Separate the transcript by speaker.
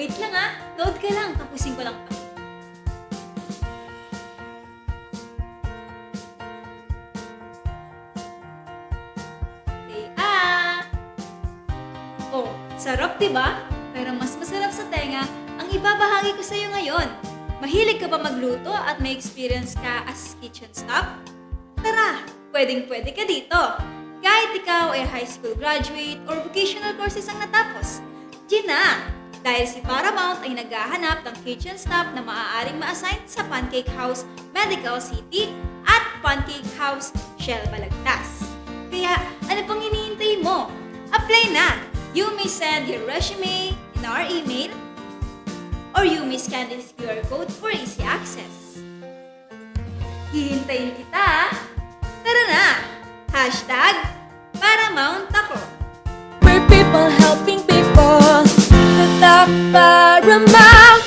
Speaker 1: Wait lang load ka lang, tapusin ko lang pa. Oh, sarap diba? Pero mas masarap sa tenga ang ibabahagi ko sa'yo ngayon. Mahilig ka ba magluto at may experience ka as kitchen staff? Tara, pwedeng-pwede ka dito. Kahit ikaw ay high school graduate or vocational courses ang natapos. Gina! Dahil si Paramount ay naghahanap ng kitchen staff na maaaring ma-assign sa Pancake House, Medical City at Pancake House, Shell Balagtas. Kaya ano pang iniintay mo? Apply na! You may send your resume in our email or you may scan this QR code for easy access. Hihintayin kita! Tara na! #Paramount ako!
Speaker 2: We're people helping people. The Paramount.